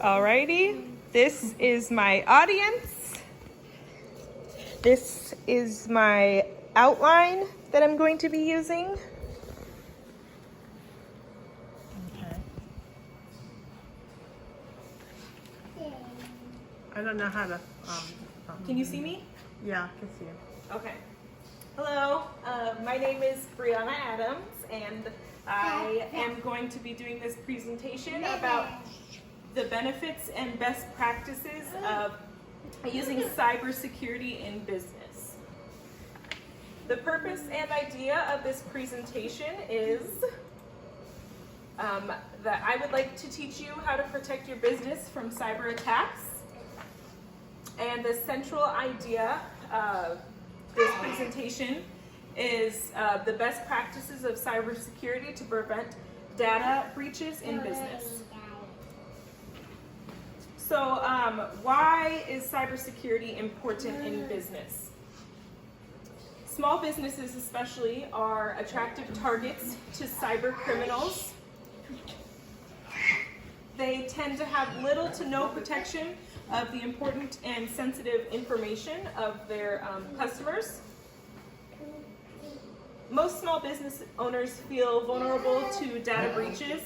Alrighty, this is my audience. This is my outline that I'm going to be using. Okay. I don't know how to. Can you see me? Yeah, I can see you. Okay. Hello, my name is Brianna Adams, and I am going to be doing this presentation about the benefits and best practices of using cybersecurity in business. The purpose and idea of this presentation is that I would like to teach you how to protect your business from cyber attacks. And the central idea of this presentation is the best practices of cybersecurity to prevent data breaches in business. So why is cybersecurity important in business? Small businesses especially are attractive targets to cyber criminals. They tend to have little to no protection of the important and sensitive information of their customers. Most small business owners feel vulnerable to data breaches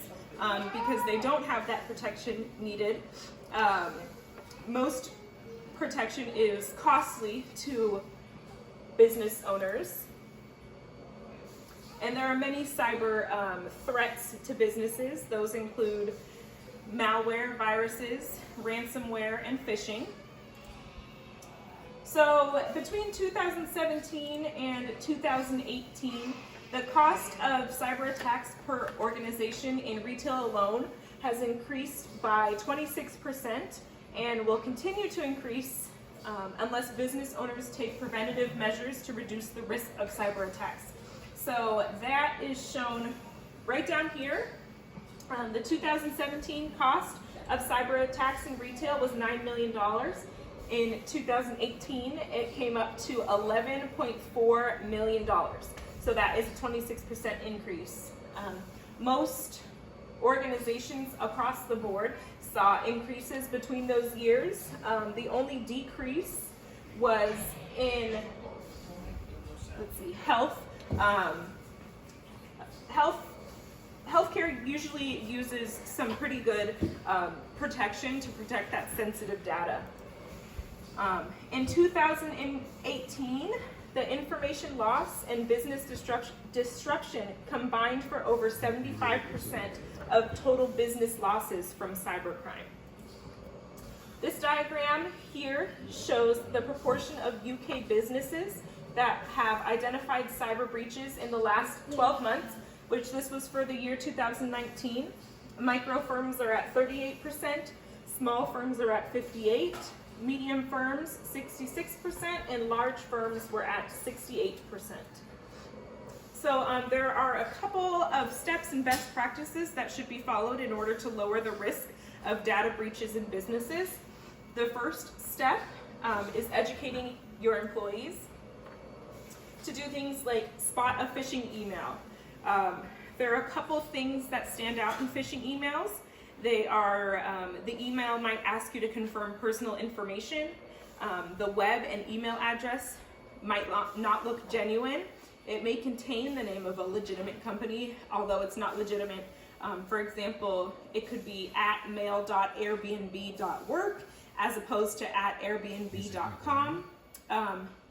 because they don't have that protection needed. Most protection is costly to business owners. And there are many cyber threats to businesses. Those include malware, viruses, ransomware, and phishing. So between 2017 and 2018, the cost of cyber attacks per organization in retail alone has increased by 26% and will continue to increase unless business owners take preventative measures to reduce the risk of cyber attacks. So that is shown right down here. The 2017 cost of cyber attacks in retail was $9 million. In 2018, it came up to $11.4 million. So that is a 26% increase. Most organizations across the board saw increases between those years. The only decrease was in, health. Healthcare usually uses some pretty good protection to protect that sensitive data. In 2018, the information loss and business destruction combined for over 75% of total business losses from cybercrime. This diagram here shows the proportion of UK businesses that have identified cyber breaches in the last 12 months, which this was for the year 2019. Micro firms are at 38%, small firms are at 58%, medium firms 66%, and large firms were at 68%. So there are a couple of steps and best practices that should be followed in order to lower the risk of data breaches in businesses. The first step is educating your employees to do things like spot a phishing email. There are a couple things that stand out in phishing emails. They are, the email might ask you to confirm personal information. The web and email address might not look genuine. It may contain the name of a legitimate company, although it's not legitimate. For example, it could be at mail.airbnb.work as opposed to at airbnb.com.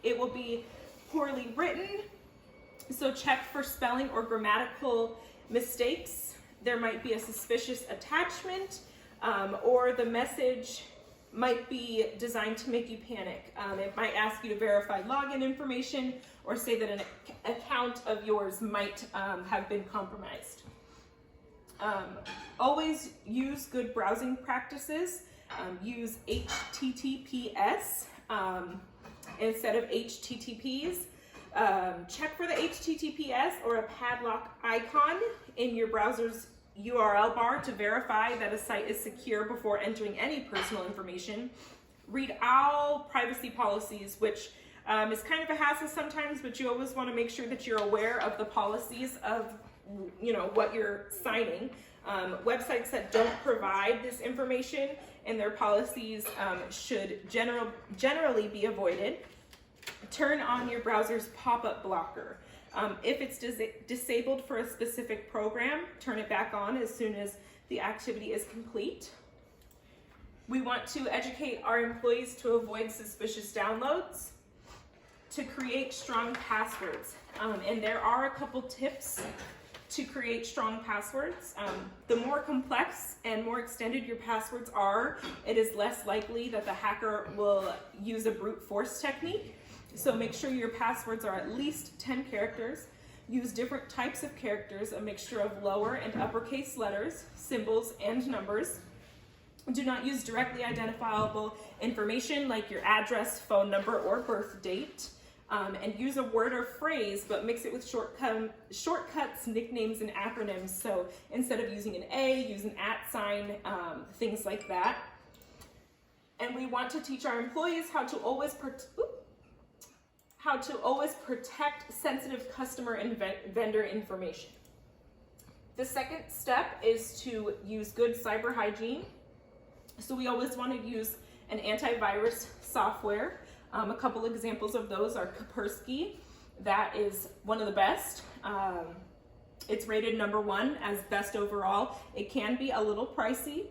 It will be poorly written, so check for spelling or grammatical mistakes. There might be a suspicious attachment, or the message might be designed to make you panic. It might ask you to verify login information or say that an account of yours might have been compromised. Always use good browsing practices. Use HTTPS instead of HTTPs. Check for the HTTPS or a padlock icon in your browser's URL bar to verify that a site is secure before entering any personal information. Read all privacy policies, which is kind of a hassle sometimes, but you always want to make sure that you're aware of the policies of what you're signing. Websites that don't provide this information and their policies should generally be avoided. Turn on your browser's pop-up blocker. If it's disabled for a specific program, turn it back on as soon as the activity is complete. We want to educate our employees to avoid suspicious downloads, to create strong passwords. And there are a couple tips to create strong passwords. The more complex and more extended your passwords are, it is less likely that the hacker will use a brute force technique. So make sure your passwords are at least 10 characters. Use different types of characters, a mixture of lower and uppercase letters, symbols, and numbers. Do not use directly identifiable information like your address, phone number, or birth date. And use a word or phrase, but mix it with shortcuts, nicknames, and acronyms. So instead of using an A, use an @ sign, things like that. And we want to teach our employees how to always protect sensitive customer and vendor information. The second step is to use good cyber hygiene. So we always want to use an antivirus software. A couple examples of those are Kaspersky. That is one of the best. It's rated #1 as best overall. It can be a little pricey.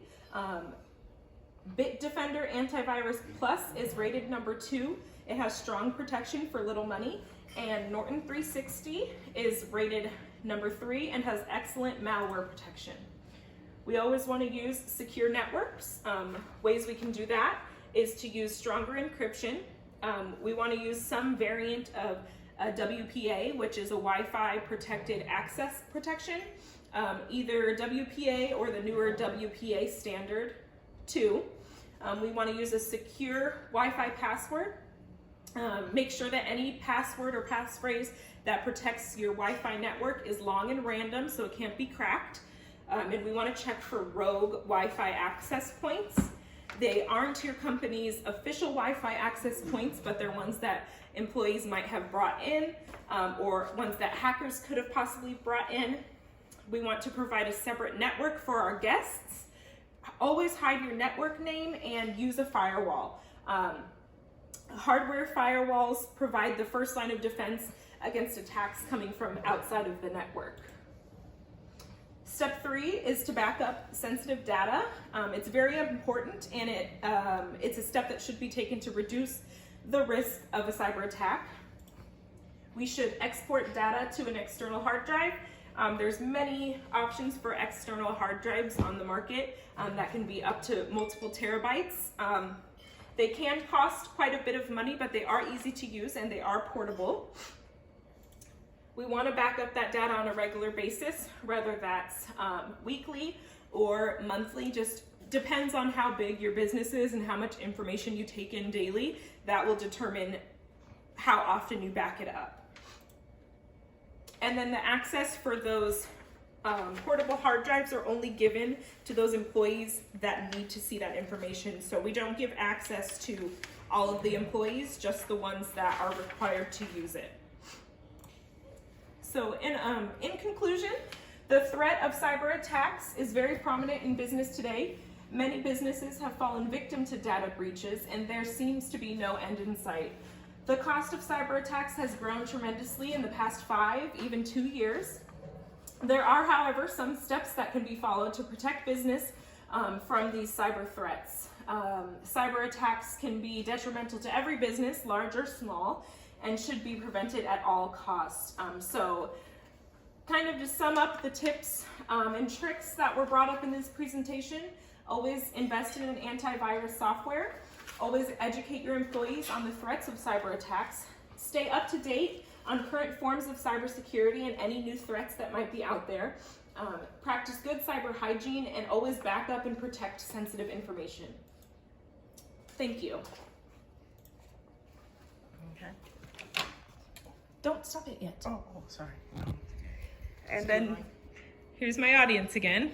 Bitdefender Antivirus Plus is rated #2. It has strong protection for little money. And Norton 360 is rated #3 and has excellent malware protection. We always want to use secure networks. Ways we can do that is to use stronger encryption. We want to use some variant of WPA, which is a Wi-Fi protected access protection, either WPA or the newer WPA standard 2. We want to use a secure Wi-Fi password. Make sure that any password or passphrase that protects your Wi-Fi network is long and random so it can't be cracked. And we want to check for rogue Wi-Fi access points. They aren't your company's official Wi-Fi access points, but they're ones that employees might have brought in, or ones that hackers could have possibly brought in. We want to provide a separate network for our guests. Always hide your network name and use a firewall. Hardware firewalls provide the first line of defense against attacks coming from outside of the network. Step 3 is to back up sensitive data. It's very important, and it's a step that should be taken to reduce the risk of a cyber attack. We should export data to an external hard drive. There's many options for external hard drives on the market that can be up to multiple terabytes. They can cost quite a bit of money, but they are easy to use and they are portable. We want to back up that data on a regular basis, whether that's weekly or monthly. Just depends on how big your business is and how much information you take in daily. That will determine how often you back it up. And then the access for those portable hard drives are only given to those employees that need to see that information. So we don't give access to all of the employees, just the ones that are required to use it. So in conclusion, the threat of cyber attacks is very prominent in business today. Many businesses have fallen victim to data breaches, and there seems to be no end in sight. The cost of cyber attacks has grown tremendously in the past 5, even 2 years. There are, however, some steps that can be followed to protect business from these cyber threats. Cyber attacks can be detrimental to every business, large or small, and should be prevented at all costs. So kind of to sum up the tips and tricks that were brought up in this presentation, always invest in an antivirus software, always educate your employees on the threats of cyber attacks, stay up to date on current forms of cybersecurity and any new threats that might be out there, practice good cyber hygiene, and always back up and protect sensitive information. Thank you. Okay. Don't stop it yet. Oh, sorry. And then here's my audience again.